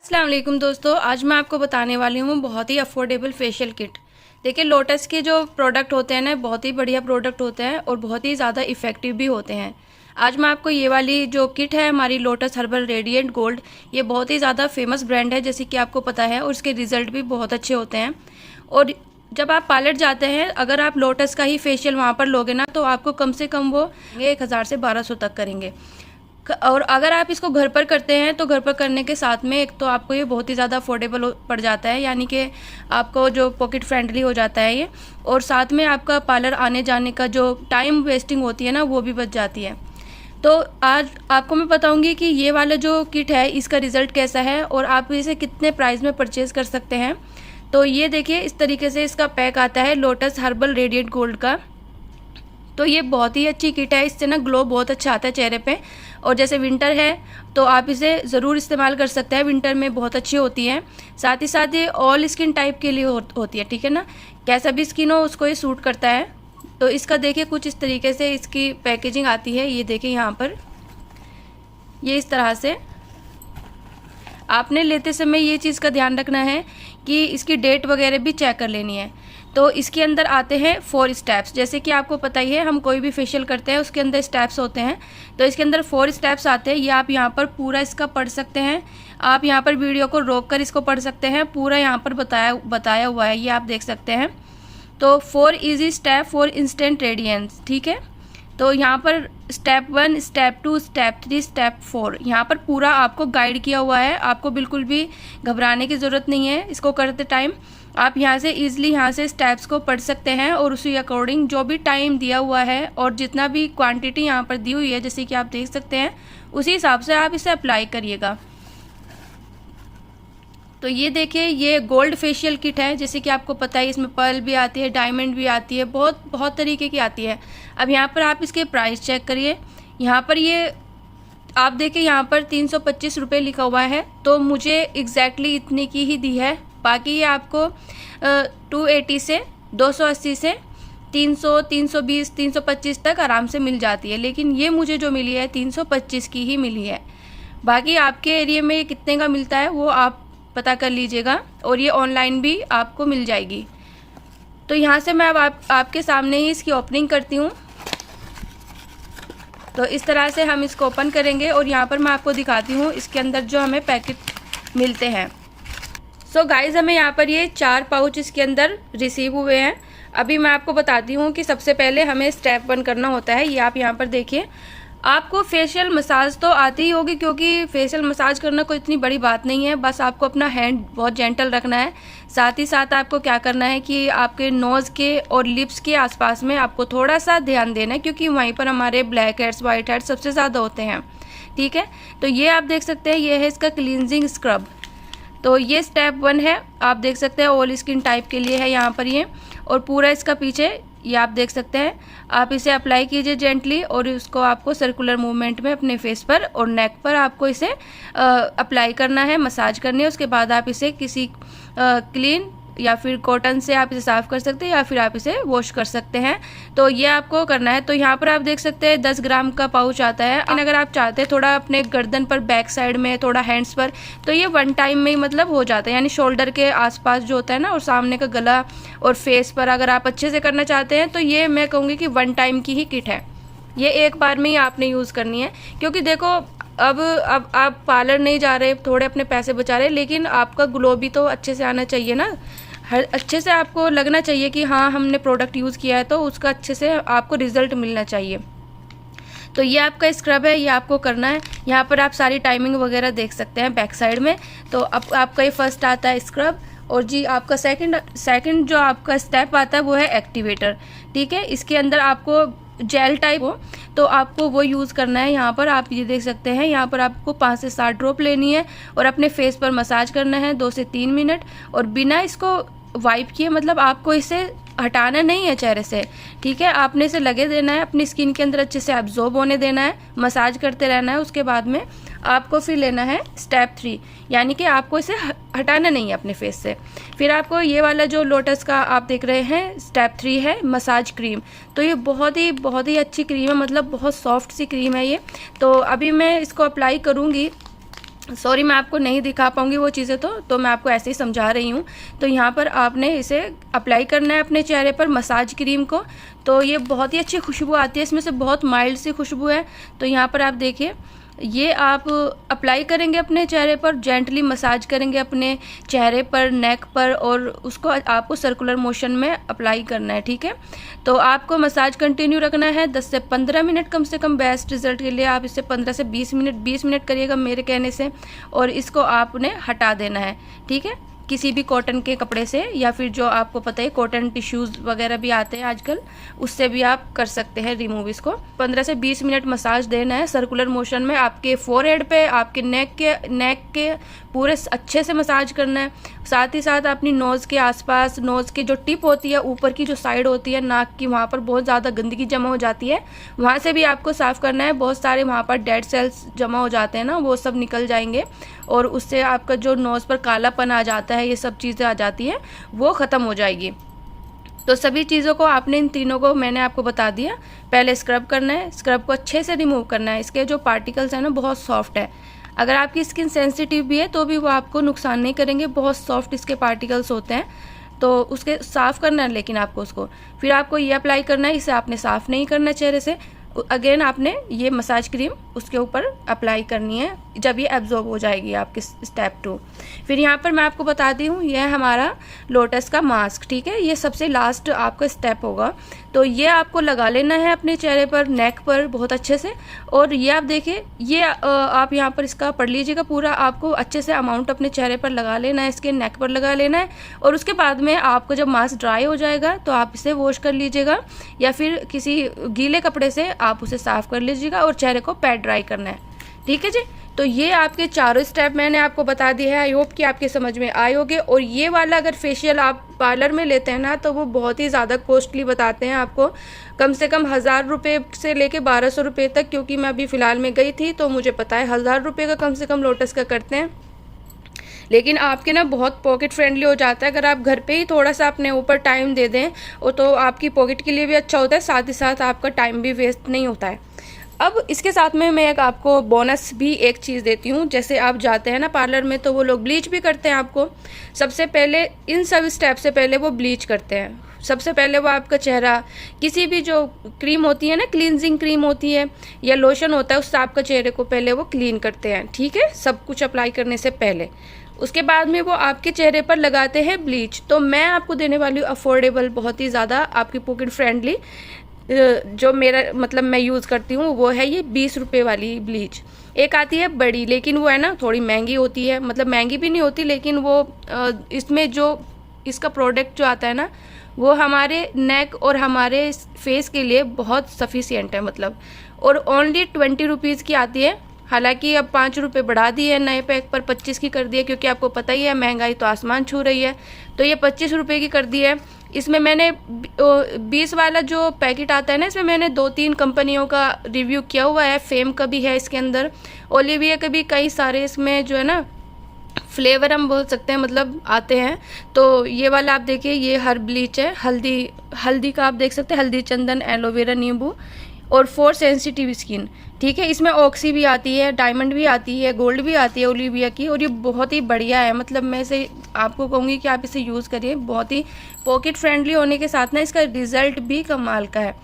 अस्सलाम वालेकुम दोस्तों, आज मैं आपको बताने वाली हूँ बहुत ही अफोर्डेबल फेशियल किट। देखिए, लोटस के जो प्रोडक्ट होते हैं ना, बहुत ही बढ़िया प्रोडक्ट होते हैं और बहुत ही ज़्यादा इफ़ेक्टिव भी होते हैं। आज मैं आपको ये वाली जो किट है हमारी लोटस हर्बल रेडिएंट गोल्ड, ये बहुत ही ज़्यादा फेमस ब्रांड है जैसे कि आपको पता है, और इसके रिज़ल्ट भी बहुत अच्छे होते हैं। और जब आप पार्लर जाते हैं, अगर आप लोटस का ही फेशियल वहाँ पर लोगे ना, तो आपको कम से कम वो 1000 से 1200 तक करेंगे। और अगर आप इसको घर पर करते हैं तो घर पर करने के साथ में एक तो आपको ये बहुत ही ज़्यादा अफोर्डेबल पड़ जाता है, यानी कि आपको जो पॉकेट फ्रेंडली हो जाता है ये, और साथ में आपका पार्लर आने जाने का जो टाइम वेस्टिंग होती है ना, वो भी बच जाती है। तो आज आपको मैं बताऊंगी कि ये वाला जो किट है इसका रिज़ल्ट कैसा है और आप इसे कितने प्राइस में परचेज़ कर सकते हैं। तो ये देखिए, इस तरीके से इसका पैक आता है लोटस हर्बल रेडिएंट गोल्ड का। तो ये बहुत ही अच्छी किट है, इससे ना ग्लो बहुत अच्छा आता है चेहरे पे। और जैसे विंटर है तो आप इसे ज़रूर इस्तेमाल कर सकते हैं, विंटर में बहुत अच्छी होती है। साथ ही साथ ये ऑल स्किन टाइप के लिए होती है, ठीक है ना, कैसा भी स्किन हो उसको ये सूट करता है। तो इसका देखिए कुछ इस तरीके से इसकी पैकेजिंग आती है। ये देखिए यहाँ पर ये इस तरह से। आपने लेते समय ये चीज़ का ध्यान रखना है कि इसकी डेट वगैरह भी चेक कर लेनी है। तो इसके अंदर आते हैं 4 स्टेप्स। जैसे कि आपको पता ही है, हम कोई भी फेशियल करते हैं उसके अंदर स्टेप्स होते हैं। तो इसके अंदर 4 स्टेप्स आते हैं। ये आप यहाँ पर पूरा इसका पढ़ सकते हैं। आप यहाँ पर वीडियो को रोक कर इसको पढ़ सकते हैं, पूरा यहाँ पर बताया हुआ है, ये आप देख सकते हैं। तो 4 easy step for instant radiance, ठीक है। तो यहाँ पर स्टेप 1, स्टेप 2, स्टेप 3, स्टेप 4, यहाँ पर पूरा आपको गाइड किया हुआ है। आपको बिल्कुल भी घबराने की ज़रूरत नहीं है इसको करते टाइम। आप यहाँ से ईजिली यहाँ से स्टेप्स को पढ़ सकते हैं और उसी अकॉर्डिंग जो भी टाइम दिया हुआ है और जितना भी क्वांटिटी यहाँ पर दी हुई है, जैसे कि आप देख सकते हैं, उसी हिसाब से आप इसे अप्लाई करिएगा। तो ये देखिए, ये गोल्ड फेशियल किट है। जैसे कि आपको पता है, इसमें पर्ल भी आती है, डायमंड भी आती है, बहुत तरीके की आती है। अब यहाँ पर आप इसके प्राइस चेक करिए। यहाँ पर ये आप देखिए, यहाँ पर 325 रुपये लिखा हुआ है। तो मुझे एग्जैक्टली इतने की ही दी है। बाकी ये आपको 280 से 280 से 300, 320, 325 तक आराम से मिल जाती है। लेकिन ये मुझे जो मिली है 325 की ही मिली है। बाकी आपके एरिया में कितने का मिलता है वो आप पता कर लीजिएगा, और ये ऑनलाइन भी आपको मिल जाएगी। तो यहाँ से मैं अब आपके सामने ही इसकी ओपनिंग करती हूँ। तो इस तरह से हम इसको ओपन करेंगे और यहाँ पर मैं आपको दिखाती हूँ इसके अंदर जो हमें पैकेट मिलते हैं। सो गाइज, हमें यहाँ पर ये 4 पाउच इसके अंदर रिसीव हुए हैं। अभी मैं आपको बताती हूँ कि सबसे पहले हमें स्टेप 1 करना होता है। ये आप यहाँ पर देखिए, आपको फेशियल मसाज तो आती ही होगी, क्योंकि फेशियल मसाज करना कोई इतनी बड़ी बात नहीं है। बस आपको अपना हैंड बहुत जेंटल रखना है। साथ ही साथ आपको क्या करना है कि आपके नोज़ के और लिप्स के आसपास में आपको थोड़ा सा ध्यान देना है, क्योंकि वहीं पर हमारे ब्लैक हेड्स, वाइट हेड्स सबसे ज़्यादा होते हैं, ठीक है। तो ये आप देख सकते हैं, ये है इसका क्लींजिंग स्क्रब। तो ये स्टेप 1 है, आप देख सकते हैं, ऑल स्किन टाइप के लिए है यहाँ पर ये। और पूरा इसका पीछे ये आप देख सकते हैं। आप इसे अप्लाई कीजिए जेंटली, और उसको आपको सर्कुलर मूवमेंट में अपने फेस पर और नेक पर आपको इसे अप्लाई करना है, मसाज करनी है। उसके बाद आप इसे किसी क्लीन या फिर कॉटन से आप इसे साफ़ कर सकते हैं, या फिर आप इसे वॉश कर सकते हैं। तो ये आपको करना है। तो यहाँ पर आप देख सकते हैं 10 ग्राम का पाउच आता है। अगर आप चाहते हैं थोड़ा अपने गर्दन पर, बैक साइड में, थोड़ा हैंड्स पर, तो ये 1 टाइम में ही मतलब हो जाता है, यानी शोल्डर के आसपास जो होता है ना, और सामने का गला और फेस पर अगर आप अच्छे से करना चाहते हैं तो ये मैं कहूँगी कि 1 टाइम की ही किट है। ये एक बार में ही आपने यूज़ करनी है, क्योंकि देखो अब आप पार्लर नहीं जा रहे, थोड़े अपने पैसे बचा रहे, लेकिन आपका ग्लो भी तो अच्छे से आना चाहिए ना। हर अच्छे से आपको लगना चाहिए कि हाँ, हमने प्रोडक्ट यूज़ किया है, तो उसका अच्छे से आपको रिज़ल्ट मिलना चाहिए। तो ये आपका स्क्रब है, ये आपको करना है। यहाँ पर आप सारी टाइमिंग वगैरह देख सकते हैं बैक साइड में। तो अब आपका ये फर्स्ट आता है स्क्रब, और जी आपका सेकंड जो आपका स्टेप आता है वो है एक्टिवेटर, ठीक है। इसके अंदर आपको जेल टाइप हो तो आपको वो यूज़ करना है। यहाँ पर आप ये देख सकते हैं, यहाँ पर आपको 5 से 7 ड्रॉप लेनी है और अपने फेस पर मसाज करना है 2 से 3 मिनट, और बिना इसको वाइप किए, मतलब आपको इसे हटाना नहीं है चेहरे से, ठीक है। आपने इसे लगे देना है, अपनी स्किन के अंदर अच्छे से एब्जॉर्ब होने देना है, मसाज करते रहना है। उसके बाद में आपको फिर लेना है स्टेप 3, यानी कि आपको इसे हटाना नहीं है अपने फेस से। फिर आपको ये वाला जो लोटस का आप देख रहे हैं स्टेप 3 है मसाज क्रीम। तो ये बहुत ही अच्छी क्रीम है, मतलब बहुत सॉफ्ट सी क्रीम है ये। तो अभी मैं इसको अप्लाई करूँगी सॉरी मैं आपको नहीं दिखा पाऊँगी वो चीज़ें, तो मैं आपको ऐसे ही समझा रही हूँ। तो यहाँ पर आपने इसे अप्लाई करना है अपने चेहरे पर, मसाज क्रीम को। तो ये बहुत ही अच्छी खुशबू आती है, इसमें से बहुत माइल्ड सी खुशबू है। तो यहाँ पर आप देखिए, ये आप अप्लाई करेंगे अपने चेहरे पर, जेंटली मसाज करेंगे अपने चेहरे पर, नेक पर, और उसको आपको सर्कुलर मोशन में अप्लाई करना है, ठीक है। तो आपको मसाज कंटिन्यू रखना है 10 से 15 मिनट कम से कम। बेस्ट रिजल्ट के लिए आप इसे 15 से 20 मिनट करिएगा मेरे कहने से, और इसको आपने हटा देना है, ठीक है। किसी भी कॉटन के कपड़े से, या फिर जो आपको पता है कॉटन टिश्यूज़ वगैरह भी आते हैं आजकल, उससे भी आप कर सकते हैं रिमूव इसको। 15 से 20 मिनट मसाज देना है सर्कुलर मोशन में, आपके फोरहेड पे, आपके नेक के पूरे अच्छे से मसाज करना है। साथ ही साथ अपनी नोज़ के आसपास, नोज़ की जो टिप होती है, ऊपर की जो साइड होती है नाक की, वहाँ पर बहुत ज़्यादा गंदगी जमा हो जाती है, वहाँ से भी आपको साफ़ करना है। बहुत सारे वहाँ पर डेड सेल्स जमा हो जाते हैं ना, वो सब निकल जाएंगे, और उससे आपका जो नोज़ पर कालापन आ जाता है, ये सब चीज़ें आ जाती हैं, वो ख़त्म हो जाएगी। तो सभी चीज़ों को आपने, इन तीनों को मैंने आपको बता दिया। पहले स्क्रब करना है, स्क्रब को अच्छे से रिमूव करना है। इसके जो पार्टिकल्स हैं ना, बहुत सॉफ्ट है। अगर आपकी स्किन सेंसिटिव भी है तो भी वो आपको नुकसान नहीं करेंगे, बहुत सॉफ्ट इसके पार्टिकल्स होते हैं। तो उसके साफ़ करना है, लेकिन आपको उसको फिर आपको ये अप्लाई करना है। इसे आपने साफ़ नहीं करना चेहरे से। अगेन आपने ये मसाज क्रीम उसके ऊपर अप्लाई करनी है, जब ये एब्जॉर्ब हो जाएगी आपकी स्टेप 2। फिर यहाँ पर मैं आपको बताती हूँ, यह हमारा लोटस का मास्क, ठीक है। ये सबसे लास्ट आपका स्टेप होगा। तो ये आपको लगा लेना है अपने चेहरे पर, नेक पर बहुत अच्छे से। और ये आप देखिए, ये आप यहाँ पर इसका पढ़ लीजिएगा पूरा, आपको अच्छे से अमाउंट अपने चेहरे पर लगा लेना है, इसके नेक पर लगा लेना है। और उसके बाद में आपको जब मास्क ड्राई हो जाएगा तो आप इसे वॉश कर लीजिएगा, या फिर किसी गीले कपड़े से आप उसे साफ़ कर लीजिएगा, और चेहरे को पैड ड्राई करना है, ठीक है जी। तो ये आपके चारों स्टेप मैंने आपको बता दिए हैं। आई होप कि आपके समझ में आए होंगे। और ये वाला अगर फेशियल आप पार्लर में लेते हैं ना, तो वो बहुत ही ज़्यादा कॉस्टली बताते हैं आपको, कम से कम 1000 रुपये से लेके 1200 रुपये तक। क्योंकि मैं अभी फ़िलहाल में गई थी तो मुझे पता है 1000 रुपये का कम से कम लोटस का करते हैं। लेकिन आपके ना बहुत पॉकेट फ्रेंडली हो जाता है अगर आप घर पे ही थोड़ा सा अपने ऊपर टाइम दे दें, और तो आपकी पॉकेट के लिए भी अच्छा होता है, साथ ही साथ आपका टाइम भी वेस्ट नहीं होता है। अब इसके साथ में मैं एक आपको बोनस भी एक चीज़ देती हूँ। जैसे आप जाते हैं ना पार्लर में, तो वो लोग ब्लीच भी करते हैं आपको। सबसे पहले इन सब स्टेप से पहले वो ब्लीच करते हैं। सबसे पहले वो आपका चेहरा किसी भी जो क्रीम होती है ना, क्लींजिंग क्रीम होती है या लोशन होता है, उससे आपका चेहरे को पहले वो क्लीन करते हैं, ठीक है, सब कुछ अप्लाई करने से पहले। उसके बाद में वो आपके चेहरे पर लगाते हैं ब्लीच। तो मैं आपको देने वाली हूँ अफोर्डेबल, बहुत ही ज़्यादा आपकी पॉकेट फ्रेंडली, जो मेरा मतलब मैं यूज़ करती हूँ, वो है ये 20 रुपये वाली ब्लीच। एक आती है बड़ी, लेकिन वो है ना थोड़ी महंगी होती है, मतलब महंगी भी नहीं होती, लेकिन वो इसमें जो इसका प्रोडक्ट जो आता है ना, वो हमारे नेक और हमारे फेस के लिए बहुत सफिशिएंट है मतलब। और ओनली 20 रुपीज़ की आती है। हालांकि अब 5 रुपये बढ़ा दिए है, नए पैक पर 25 की कर दी है, क्योंकि आपको पता ही है महंगाई तो आसमान छू रही है। तो ये 25 रुपये की कर दी है। इसमें मैंने 20 वाला जो पैकेट आता है ना, इसमें मैंने 2-3 कंपनियों का रिव्यू किया हुआ है। फेम का भी है इसके अंदर, ओलिविया का भी, कई सारे इसमें जो है ना फ्लेवर हम बोल सकते हैं मतलब आते हैं। तो ये वाला आप देखिए, ये हर ब्लीच है, हल्दी का आप देख सकते हैं, हल्दी, चंदन, एलोवेरा, नींबू, और फॉर सेंसिटिव स्किन, ठीक है। इसमें ऑक्सी भी आती है, डायमंड भी आती है, गोल्ड भी आती है ओलिविया की, और ये बहुत ही बढ़िया है। मतलब मैं इसे आपको कहूँगी कि आप इसे यूज़ करिए, बहुत ही पॉकेट फ्रेंडली होने के साथ ना इसका रिज़ल्ट भी कमाल का है।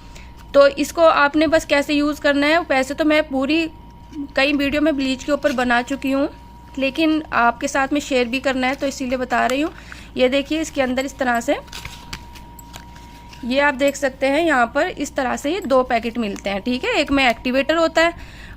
तो इसको आपने बस कैसे यूज़ करना है, वैसे तो मैं पूरी कई वीडियो में ब्लीच के ऊपर बना चुकी हूँ, लेकिन आपके साथ में शेयर भी करना है तो इसीलिए बता रही हूँ। ये देखिए, इसके अंदर इस तरह से, ये आप देख सकते हैं यहाँ पर इस तरह से ये 2 पैकेट मिलते हैं, ठीक है। एक में एक्टिवेटर होता है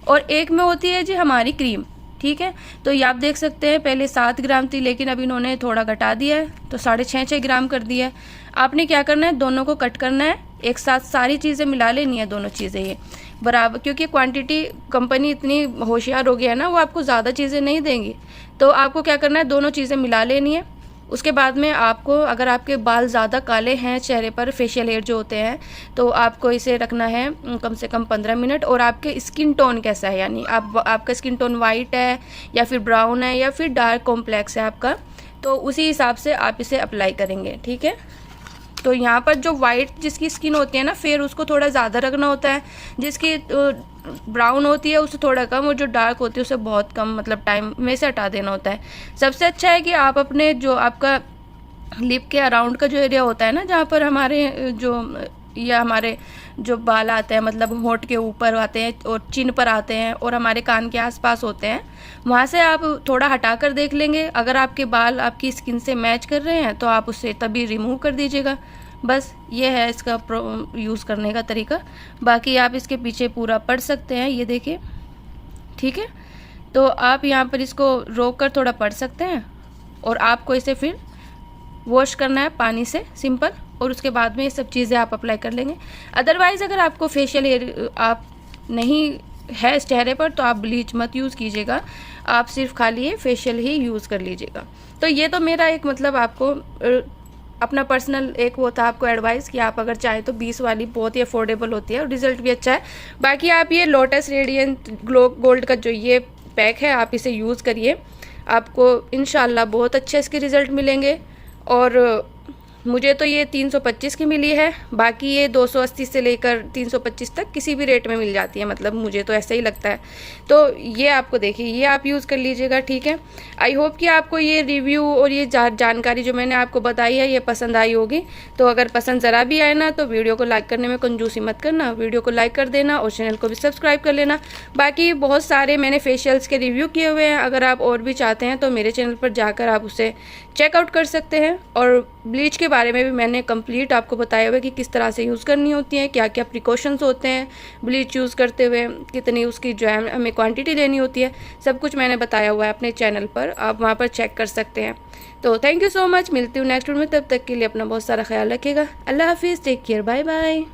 और एक में होती है जी हमारी क्रीम, ठीक है। तो ये आप देख सकते हैं, पहले 7 ग्राम थी, लेकिन अब इन्होंने थोड़ा घटा दिया है, तो 6.5 ग्राम कर दिया है। आपने क्या करना है, दोनों को कट करना है, एक साथ सारी चीज़ें मिला लेनी है, दोनों चीज़ें ये बराबर, क्योंकि क्वांटिटी कंपनी इतनी होशियार हो गया है ना, वो आपको ज़्यादा चीज़ें नहीं देंगी। तो आपको क्या करना है, दोनों चीज़ें मिला लेनी है। उसके बाद में आपको, अगर आपके बाल ज़्यादा काले हैं चेहरे पर, फेशियल हेयर जो होते हैं, तो आपको इसे रखना है कम से कम 15 मिनट। और आपके स्किन टोन कैसा है, यानी आपका स्किन टोन वाइट है या फिर ब्राउन है या फिर डार्क कॉम्प्लेक्स है आपका, तो उसी हिसाब से आप इसे अप्लाई करेंगे, ठीक है। तो यहाँ पर जो वाइट जिसकी स्किन होती है ना, फिर उसको थोड़ा ज़्यादा रखना होता है, जिसकी ब्राउन होती है उससे थोड़ा कम, और जो डार्क होती है उससे बहुत कम मतलब टाइम में से हटा देना होता है। सबसे अच्छा है कि आप अपने जो आपका लिप के अराउंड का जो एरिया होता है ना, जहाँ पर हमारे हमारे जो बाल आते हैं, मतलब होंठ के ऊपर आते हैं और चिन पर आते हैं और हमारे कान के आसपास होते हैं, वहाँ से आप थोड़ा हटा कर देख लेंगे। अगर आपके बाल आपकी स्किन से मैच कर रहे हैं तो आप उससे तभी रिमूव कर दीजिएगा। बस ये है इसका यूज़ करने का तरीका। बाकी आप इसके पीछे पूरा पढ़ सकते हैं, ये देखिए, ठीक है। तो आप यहाँ पर इसको रोक कर थोड़ा पढ़ सकते हैं और आपको इसे फिर वॉश करना है पानी से सिंपल, और उसके बाद में ये सब चीज़ें आप अप्लाई कर लेंगे। अदरवाइज़ अगर आपको फेशियल हेयर आप नहीं है इस चेहरे पर तो आप ब्लीच मत यूज़ कीजिएगा, आप सिर्फ खाली ये फेशियल ही यूज़ कर लीजिएगा। तो ये तो मेरा एक मतलब आपको अपना पर्सनल एक वो था आपको एडवाइस कि आप अगर चाहें तो 20 वाली बहुत ही अफोर्डेबल होती है और रिज़ल्ट भी अच्छा है। बाकी आप ये लोटस रेडिएंट ग्लो गोल्ड का जो ये पैक है आप इसे यूज़ करिए, आपको इंशाल्लाह बहुत अच्छे इसके रिज़ल्ट मिलेंगे। और मुझे तो ये 325 की मिली है, बाकी ये 280 से लेकर 325 तक किसी भी रेट में मिल जाती है, मतलब मुझे तो ऐसा ही लगता है। तो ये आपको देखिए, ये आप यूज़ कर लीजिएगा, ठीक है। आई होप कि आपको ये रिव्यू और ये जानकारी जो मैंने आपको बताई है ये पसंद आई होगी। तो अगर पसंद ज़रा भी आए ना तो वीडियो को लाइक करने में कंजूसी मत करना, वीडियो को लाइक कर देना और चैनल को भी सब्सक्राइब कर लेना। बाकी बहुत सारे मैंने फेशियल्स के रिव्यू किए हुए हैं, अगर आप और भी चाहते हैं तो मेरे चैनल पर जाकर आप उसे चेकआउट कर सकते हैं। और ब्लीच के बारे में भी मैंने कंप्लीट आपको बताया हुआ है कि किस तरह से यूज़ करनी होती है, क्या क्या प्रिकॉशंस होते हैं ब्लीच यूज़ करते हुए, कितनी उसकी जो है हमें क्वांटिटी लेनी होती है, सब कुछ मैंने बताया हुआ है अपने चैनल पर, आप वहाँ पर चेक कर सकते हैं। तो थैंक यू सो मच, मिलती हूँ नेक्स्ट वीडियो में, तब तक के लिए अपना बहुत सारा ख्याल रखिएगा। अल्लाह हाफिज़, टेक केयर, बाय बाय।